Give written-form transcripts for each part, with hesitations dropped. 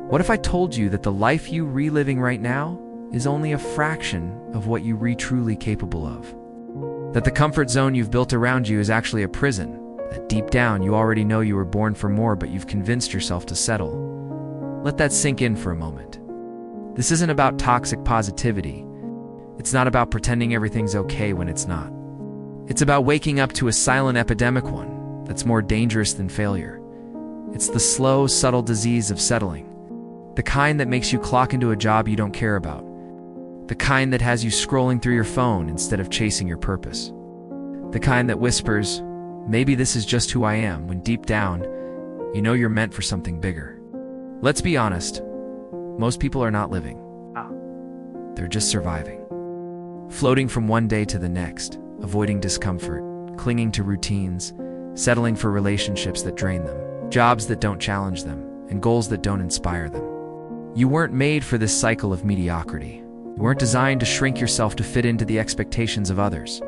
What if I told you that the life you reliving right now is only a fraction of what you truly capable of? That the comfort zone you've built around you is actually a prison, that deep down you already know you were born for more, but you've convinced yourself to settle. Let that sink in for a moment. This isn't about toxic positivity. It's not about pretending everything's okay when it's not. It's about waking up to a silent epidemic, one that's more dangerous than failure. It's the slow, subtle disease of settling. The kind that makes you clock into a job you don't care about. The kind that has you scrolling through your phone instead of chasing your purpose. The kind that whispers, maybe this is just who I am, when deep down, you know you're meant for something bigger. Let's be honest, most people are not living. They're just surviving. Floating from one day to the next, avoiding discomfort, clinging to routines, settling for relationships that drain them, jobs that don't challenge them, and goals that don't inspire them. You weren't made for this cycle of mediocrity. You weren't designed to shrink yourself to fit into the expectations of others.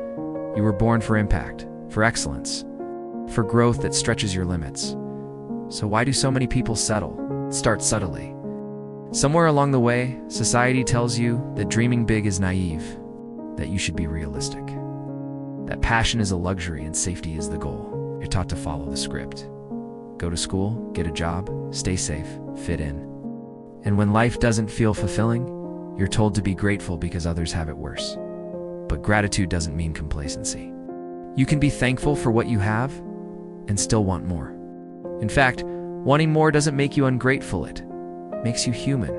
You were born for impact, for excellence, for growth that stretches your limits. So why do so many people settle? Start subtly. Somewhere along the way, society tells you that dreaming big is naive, that you should be realistic, that passion is a luxury and safety is the goal. You're taught to follow the script. Go to school, get a job, stay safe, fit in. And when life doesn't feel fulfilling, you're told to be grateful because others have it worse. But gratitude doesn't mean complacency. You can be thankful for what you have and still want more. In fact, wanting more doesn't make you ungrateful, it makes you human.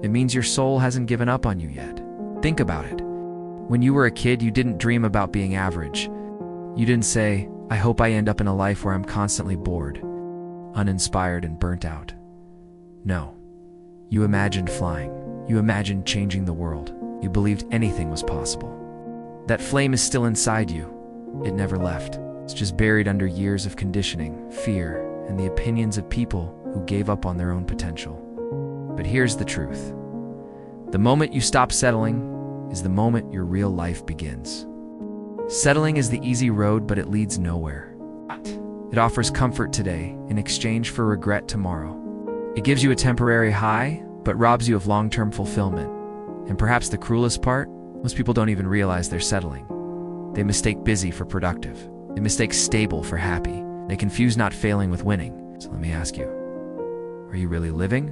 It means your soul hasn't given up on you yet. Think about it. When you were a kid, you didn't dream about being average. You didn't say, I hope I end up in a life where I'm constantly bored, uninspired, and burnt out. No. You imagined flying. You imagined changing the world. You believed anything was possible. That flame is still inside you. It never left. It's just buried under years of conditioning, fear, and the opinions of people who gave up on their own potential. But here's the truth. The moment you stop settling is the moment your real life begins. Settling is the easy road, but it leads nowhere. It offers comfort today in exchange for regret tomorrow. It gives you a temporary high, but robs you of long-term fulfillment. And perhaps the cruelest part, most people don't even realize they're settling. They mistake busy for productive. They mistake stable for happy. They confuse not failing with winning. So let me ask you, are you really living?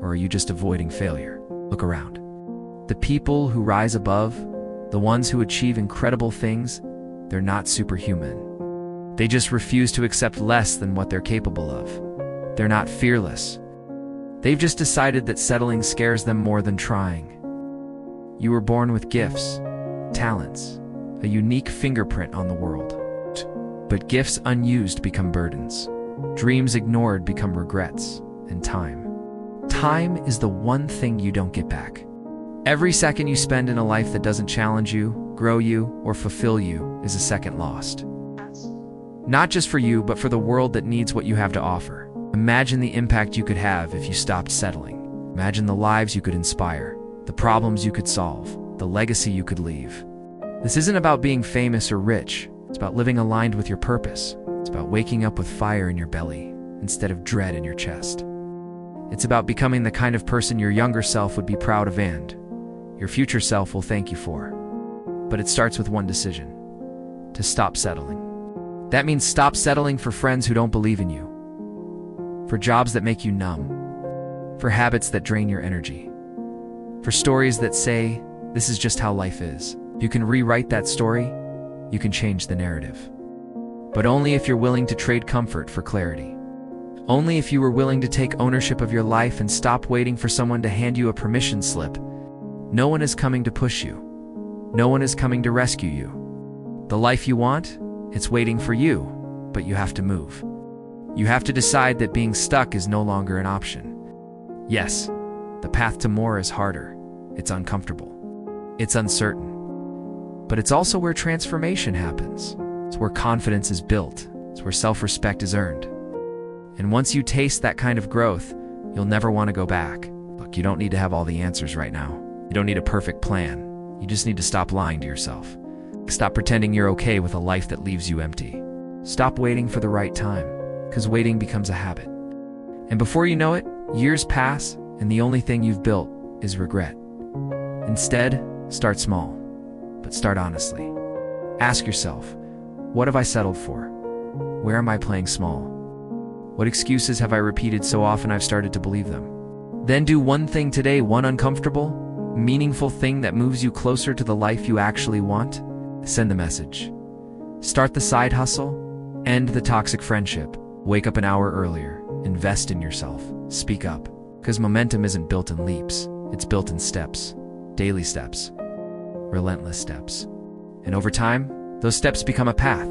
Or are you just avoiding failure? Look around. The people who rise above, the ones who achieve incredible things, they're not superhuman. They just refuse to accept less than what they're capable of. They're not fearless. They've just decided that settling scares them more than trying. You were born with gifts, talents, a unique fingerprint on the world. But gifts unused become burdens. Dreams ignored become regrets. And time is the one thing you don't get back. Every second you spend in a life that doesn't challenge you, grow you, or fulfill you is a second lost. Not just for you, but for the world that needs what you have to offer. Imagine the impact you could have if you stopped settling. Imagine the lives you could inspire, the problems you could solve, the legacy you could leave. This isn't about being famous or rich. It's about living aligned with your purpose. It's about waking up with fire in your belly instead of dread in your chest. It's about becoming the kind of person your younger self would be proud of and your future self will thank you for. But it starts with one decision: to stop settling. That means stop settling for friends who don't believe in you, for jobs that make you numb, for habits that drain your energy, for stories that say, this is just how life is. You can rewrite that story, you can change the narrative. But only if you're willing to trade comfort for clarity. Only if you were willing to take ownership of your life and stop waiting for someone to hand you a permission slip. No one is coming to push you. No one is coming to rescue you. The life you want, it's waiting for you, but you have to move. You have to decide that being stuck is no longer an option. Yes, the path to more is harder. It's uncomfortable. It's uncertain. But it's also where transformation happens. It's where confidence is built. It's where self-respect is earned. And once you taste that kind of growth, you'll never want to go back. Look, you don't need to have all the answers right now. You don't need a perfect plan. You just need to stop lying to yourself. Stop pretending you're okay with a life that leaves you empty. Stop waiting for the right time, because waiting becomes a habit. And before you know it, years pass and the only thing you've built is regret. Instead, start small, but start honestly. Ask yourself, what have I settled for? Where am I playing small? What excuses have I repeated so often I've started to believe them? Then do one thing today, one uncomfortable, meaningful thing that moves you closer to the life you actually want. Send the message. Start the side hustle. End the toxic friendship. Wake up an hour earlier. Invest in yourself. Speak up. Because momentum isn't built in leaps. It's built in steps. Daily steps. Relentless steps. And over time, those steps become a path.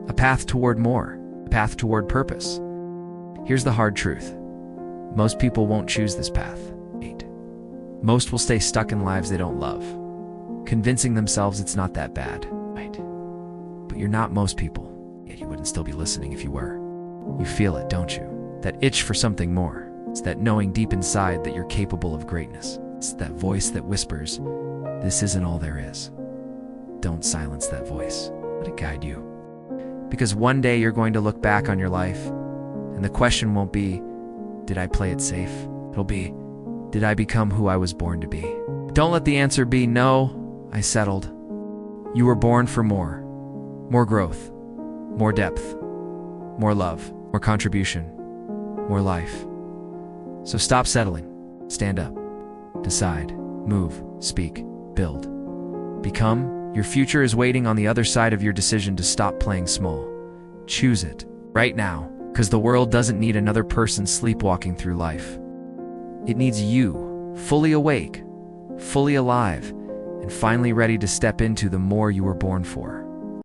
A path toward more. A path toward purpose. Here's the hard truth. Most people won't choose this path. Most will stay stuck in lives they don't love, convincing themselves it's not that bad. But you're not most people, yet you wouldn't still be listening if you were. You feel it, don't you? That itch for something more. It's that knowing deep inside that you're capable of greatness. It's that voice that whispers, this isn't all there is. Don't silence that voice. Let it guide you. Because one day you're going to look back on your life, and the question won't be, did I play it safe? It'll be, did I become who I was born to be? Don't let the answer be, no, I settled. You were born for more. More growth. More depth. More love. More contribution. More life. So stop settling. Stand up. Decide. Move. Speak. Build. Become. Your future is waiting on the other side of your decision to stop playing small. Choose it. Right now. Because the world doesn't need another person sleepwalking through life. It needs you, fully awake, fully alive, and finally ready to step into the more you were born for.